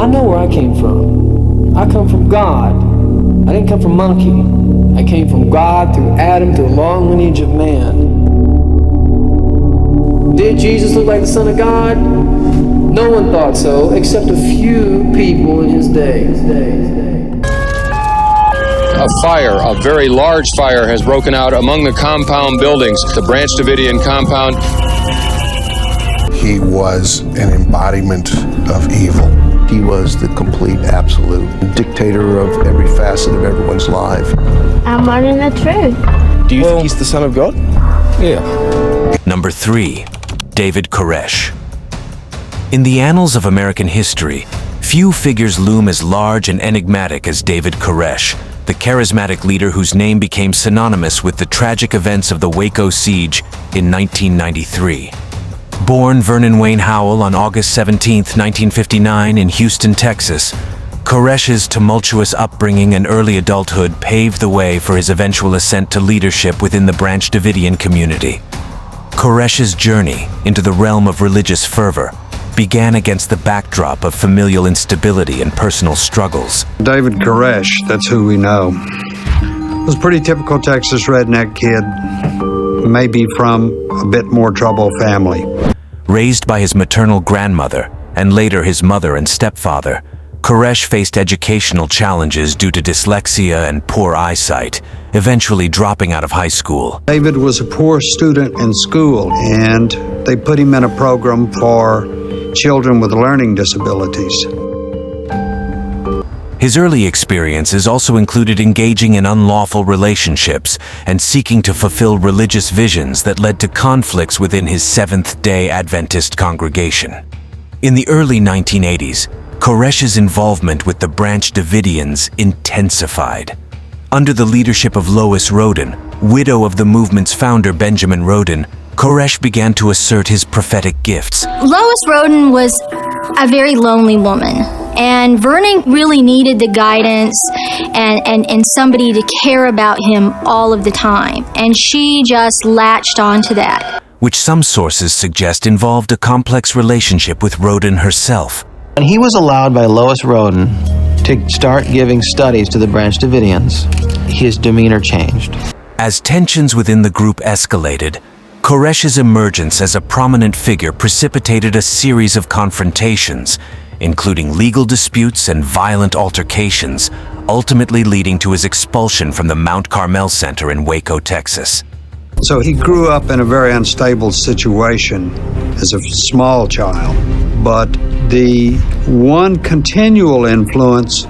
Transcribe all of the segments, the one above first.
I know where I came from. I come from God. I didn't come from monkey. I came from God through Adam, through a long lineage of man. Did Jesus look like the Son of God? No one thought so, except a few people in his day. A fire, a very large fire, has broken out among the compound buildings, the Branch Davidian compound. He was an embodiment of evil. He was the complete, absolute dictator of every facet of everyone's life. I'm learning the truth. Do you think he's the Son of God? Yeah. Number 3, David Koresh. In the annals of American history, few figures loom as large and enigmatic as David Koresh, the charismatic leader whose name became synonymous with the tragic events of the Waco siege in 1993. Born Vernon Wayne Howell on August 17, 1959 in Houston, Texas, Koresh's tumultuous upbringing and early adulthood paved the way for his eventual ascent to leadership within the Branch Davidian community. Koresh's journey into the realm of religious fervor began against the backdrop of familial instability and personal struggles. David Koresh, that's who we know, was a pretty typical Texas redneck kid, maybe from a bit more troubled family. Raised by his maternal grandmother and later his mother and stepfather, Koresh faced educational challenges due to dyslexia and poor eyesight, eventually dropping out of high school. David was a poor student in school, and they put him in a program for children with learning disabilities. His early experiences also included engaging in unlawful relationships and seeking to fulfill religious visions that led to conflicts within his Seventh-day Adventist congregation. In the early 1980s, Koresh's involvement with the Branch Davidians intensified. Under the leadership of Lois Roden, widow of the movement's founder Benjamin Roden, Koresh began to assert his prophetic gifts. Lois Roden was a very lonely woman, and Vernon really needed the guidance and somebody to care about him all of the time, and she just latched onto that. Which some sources suggest involved a complex relationship with Roden herself. When he was allowed by Lois Roden to start giving studies to the Branch Davidians, his demeanor changed. As tensions within the group escalated, Koresh's emergence as a prominent figure precipitated a series of confrontations, including legal disputes and violent altercations, ultimately leading to his expulsion from the Mount Carmel Center in Waco, Texas. So he grew up in a very unstable situation as a small child, but the one continual influence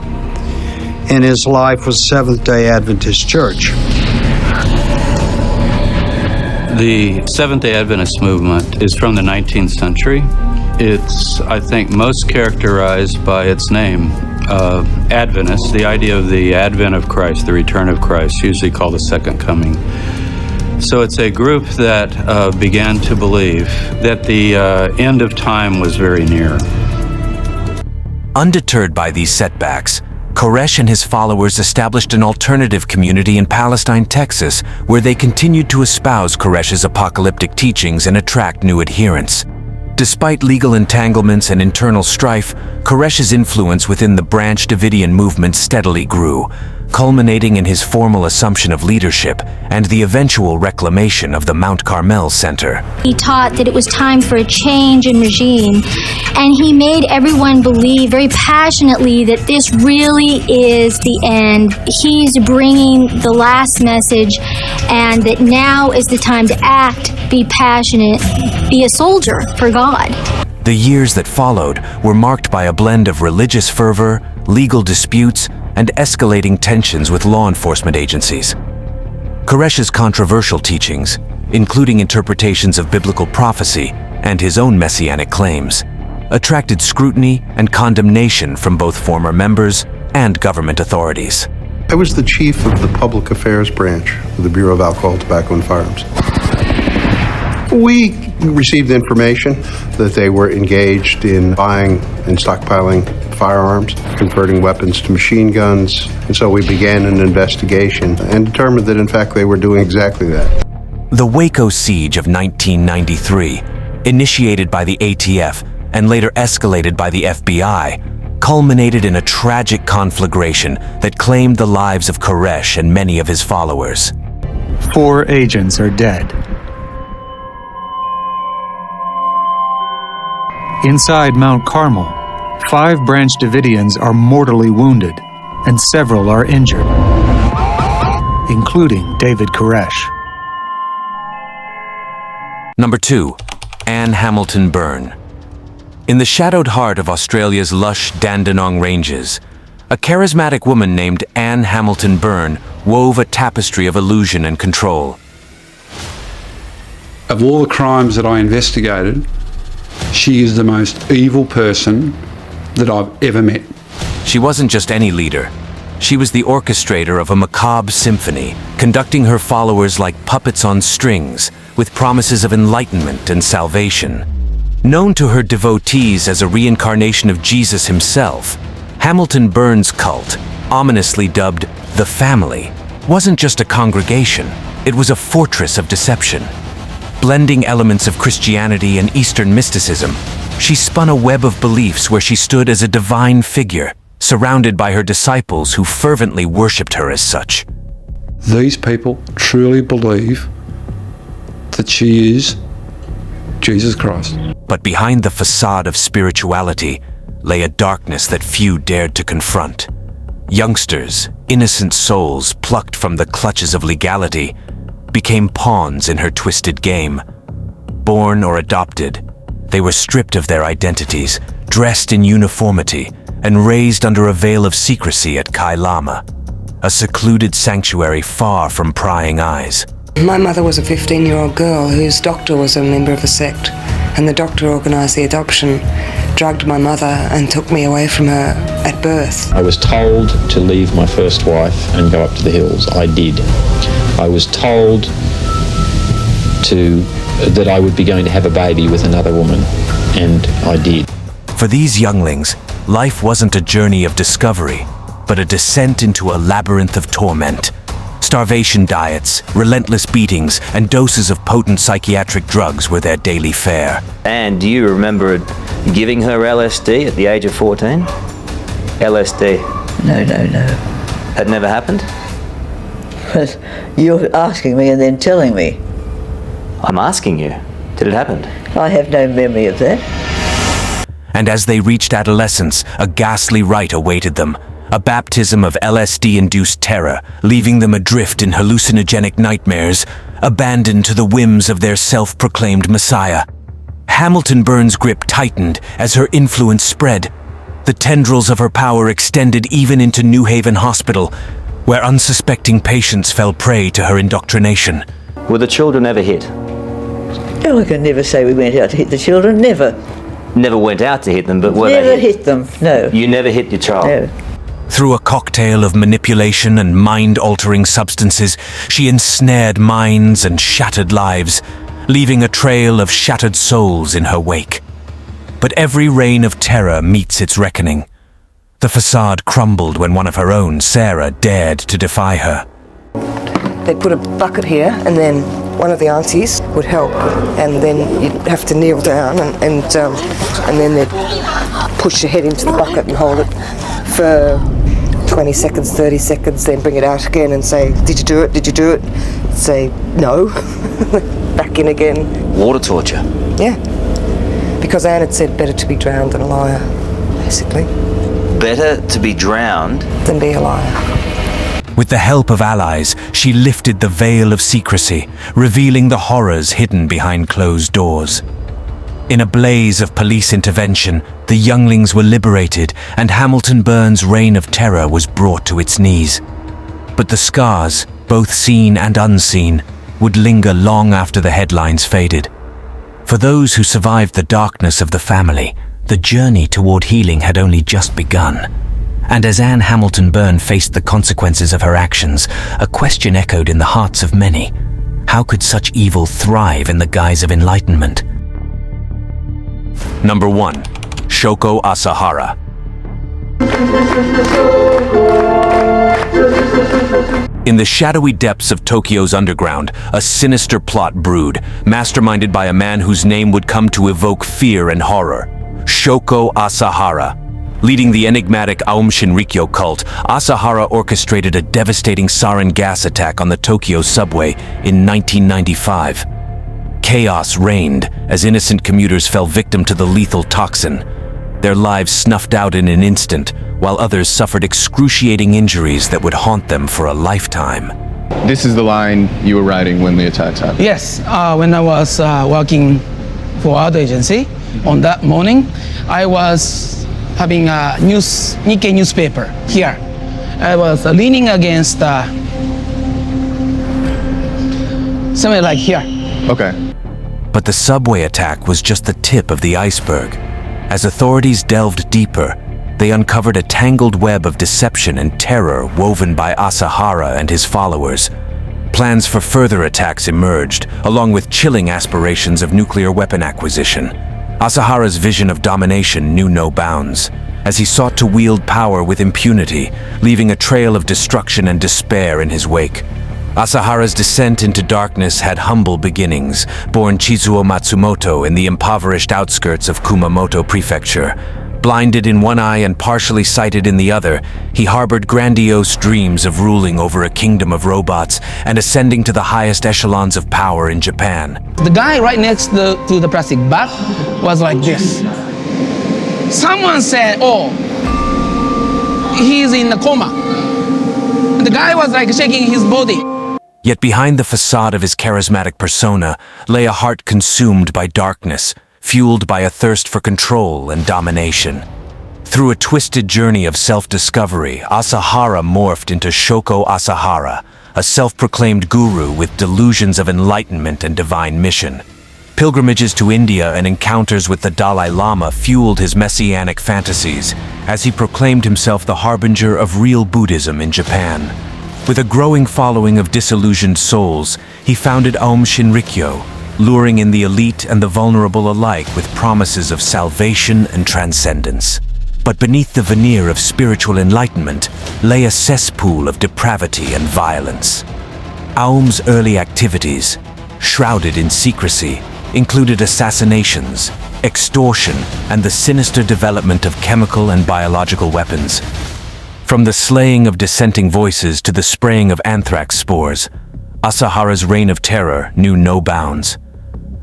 in his life was Seventh-day Adventist Church. The Seventh-day Adventist movement is from the 19th century. It's, I think, most characterized by its name, Adventist, the idea of the advent of Christ, the return of Christ, usually called the second coming. So it's a group that began to believe that the end of time was very near. Undeterred by these setbacks, Koresh and his followers established an alternative community in Palestine, Texas, where they continued to espouse Koresh's apocalyptic teachings and attract new adherents. Despite legal entanglements and internal strife, Koresh's influence within the Branch Davidian movement steadily grew, culminating in his formal assumption of leadership and the eventual reclamation of the Mount Carmel Center. He taught that it was time for a change in regime, and he made everyone believe very passionately that this really is the end. He's bringing the last message, and that now is the time to act, be passionate, be a soldier for God. The years that followed were marked by a blend of religious fervor, legal disputes, and escalating tensions with law enforcement agencies. Koresh's controversial teachings, including interpretations of biblical prophecy and his own messianic claims, attracted scrutiny and condemnation from both former members and government authorities. I was the chief of the Public Affairs Branch of the Bureau of Alcohol, Tobacco, and Firearms. We received information that they were engaged in buying and stockpiling firearms, converting weapons to machine guns, and so we began an investigation and determined that in fact they were doing exactly that. The Waco siege of 1993, initiated by the ATF and later escalated by the FBI, culminated in a tragic conflagration that claimed the lives of Koresh and many of his followers. 4 agents are dead. Inside Mount Carmel, 5 Branch Davidians are mortally wounded, and several are injured, including David Koresh. Number 2. Anne Hamilton Byrne. In the shadowed heart of Australia's lush Dandenong Ranges, a charismatic woman named Anne Hamilton Byrne wove a tapestry of illusion and control. Of all the crimes that I investigated, she is the most evil person that I've ever met. She wasn't just any leader. She was the orchestrator of a macabre symphony, conducting her followers like puppets on strings, with promises of enlightenment and salvation. Known to her devotees as a reincarnation of Jesus himself, Hamilton Byrne's cult, ominously dubbed the Family, wasn't just a congregation, it was a fortress of deception. Blending elements of Christianity and Eastern mysticism, she spun a web of beliefs where she stood as a divine figure, surrounded by her disciples who fervently worshipped her as such. These people truly believe that she is Jesus Christ. But behind the facade of spirituality lay a darkness that few dared to confront. Youngsters, innocent souls plucked from the clutches of legality, became pawns in her twisted game. Born or adopted, they were stripped of their identities, dressed in uniformity, and raised under a veil of secrecy at Kai Lama, a secluded sanctuary far from prying eyes. My mother was a 15-year-old girl whose doctor was a member of the sect, and the doctor organised the adoption, drugged my mother and took me away from her at birth. I was told to leave my first wife and go up to the hills. I did. I was told that I would be going to have a baby with another woman, and I did. For these younglings, life wasn't a journey of discovery, but a descent into a labyrinth of torment. Starvation diets, relentless beatings, and doses of potent psychiatric drugs were their daily fare. And do you remember giving her LSD at the age of 14? LSD? No. Had never happened? You're asking me and then telling me. I'm asking you. Did it happen? I have no memory of that. And as they reached adolescence, a ghastly rite awaited them. A baptism of LSD-induced terror, leaving them adrift in hallucinogenic nightmares, abandoned to the whims of their self-proclaimed messiah. Hamilton Byrne's grip tightened as her influence spread. The tendrils of her power extended even into New Haven Hospital, where unsuspecting patients fell prey to her indoctrination. Were the children ever hit? Oh, I can never say we went out to hit the children, never. Never went out to hit them, but were never they hit? Hit them, no. You never hit your child? No. Through a cocktail of manipulation and mind-altering substances, she ensnared minds and shattered lives, leaving a trail of shattered souls in her wake. But every reign of terror meets its reckoning. The facade crumbled when one of her own, Sarah, dared to defy her. They'd put a bucket here, and then one of the aunties would help, and then you'd have to kneel down, and then they'd push your head into the bucket and hold it for 20 seconds, 30 seconds, then bring it out again and say, did you do it, did you do it? Say, no. Back in again. Water torture? Yeah. Because Anne had said better to be drowned than a liar, basically. Better to be drowned than be a liar. With the help of allies, she lifted the veil of secrecy, revealing the horrors hidden behind closed doors. In a blaze of police intervention, the younglings were liberated, and Hamilton Byrne's reign of terror was brought to its knees. But the scars, both seen and unseen, would linger long after the headlines faded. For those who survived the darkness of the family, the journey toward healing had only just begun. And as Anne Hamilton Byrne faced the consequences of her actions, a question echoed in the hearts of many. How could such evil thrive in the guise of enlightenment? Number 1. Shoko Asahara. In the shadowy depths of Tokyo's underground, a sinister plot brewed, masterminded by a man whose name would come to evoke fear and horror. Shoko Asahara. Leading the enigmatic Aum Shinrikyo cult, Asahara orchestrated a devastating sarin gas attack on the Tokyo subway in 1995. Chaos reigned as innocent commuters fell victim to the lethal toxin. Their lives snuffed out in an instant, while others suffered excruciating injuries that would haunt them for a lifetime. This is the line you were riding when the attacks happened? Yes, when I was working for our agency on that morning, I was having a Nikkei newspaper here. I was leaning against somewhere like here. Okay. But the subway attack was just the tip of the iceberg. As authorities delved deeper, they uncovered a tangled web of deception and terror woven by Asahara and his followers. Plans for further attacks emerged, along with chilling aspirations of nuclear weapon acquisition. Asahara's vision of domination knew no bounds, as he sought to wield power with impunity, leaving a trail of destruction and despair in his wake. Asahara's descent into darkness had humble beginnings, born Chizuo Matsumoto in the impoverished outskirts of Kumamoto Prefecture. Blinded in one eye and partially sighted in the other, he harbored grandiose dreams of ruling over a kingdom of robots and ascending to the highest echelons of power in Japan. The guy right next to the plastic bag was like this. Someone said, oh, he's in a coma. The guy was like shaking his body. Yet behind the facade of his charismatic persona lay a heart consumed by darkness, fueled by a thirst for control and domination. Through a twisted journey of self-discovery, Asahara morphed into Shoko Asahara, a self-proclaimed guru with delusions of enlightenment and divine mission. Pilgrimages to India and encounters with the Dalai Lama fueled his messianic fantasies, as he proclaimed himself the harbinger of real Buddhism in Japan. With a growing following of disillusioned souls, he founded Aum Shinrikyo, luring in the elite and the vulnerable alike with promises of salvation and transcendence. But beneath the veneer of spiritual enlightenment lay a cesspool of depravity and violence. Aum's early activities, shrouded in secrecy, included assassinations, extortion, and the sinister development of chemical and biological weapons. From the slaying of dissenting voices to the spraying of anthrax spores, Asahara's reign of terror knew no bounds.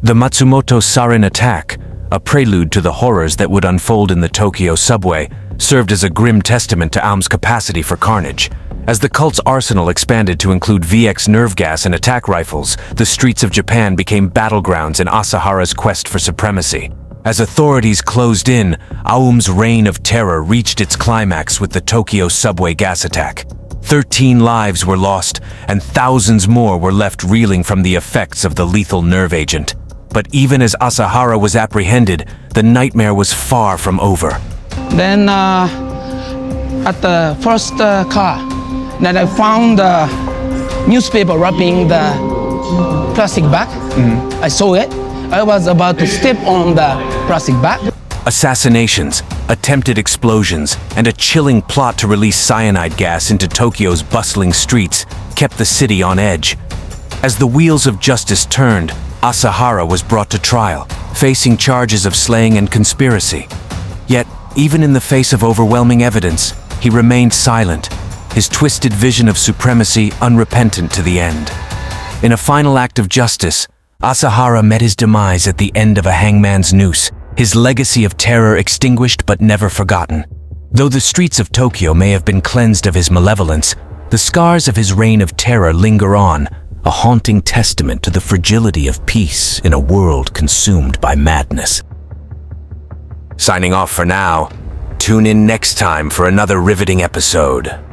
The Matsumoto sarin attack, a prelude to the horrors that would unfold in the Tokyo subway, served as a grim testament to Aum's capacity for carnage. As the cult's arsenal expanded to include VX nerve gas and attack rifles, the streets of Japan became battlegrounds in Asahara's quest for supremacy. As authorities closed in, Aum's reign of terror reached its climax with the Tokyo subway gas attack. 13 lives were lost, and thousands more were left reeling from the effects of the lethal nerve agent. But even as Asahara was apprehended, the nightmare was far from over. Then at the first car, that I found the newspaper wrapping the plastic bag. I saw it. I was about to step on the plastic bag. Assassinations, attempted explosions, and a chilling plot to release cyanide gas into Tokyo's bustling streets kept the city on edge. As the wheels of justice turned, Asahara was brought to trial, facing charges of slaying and conspiracy. Yet, even in the face of overwhelming evidence, he remained silent, his twisted vision of supremacy unrepentant to the end. In a final act of justice, Asahara met his demise at the end of a hangman's noose, his legacy of terror extinguished but never forgotten. Though the streets of Tokyo may have been cleansed of his malevolence, the scars of his reign of terror linger on, a haunting testament to the fragility of peace in a world consumed by madness. Signing off for now, tune in next time for another riveting episode.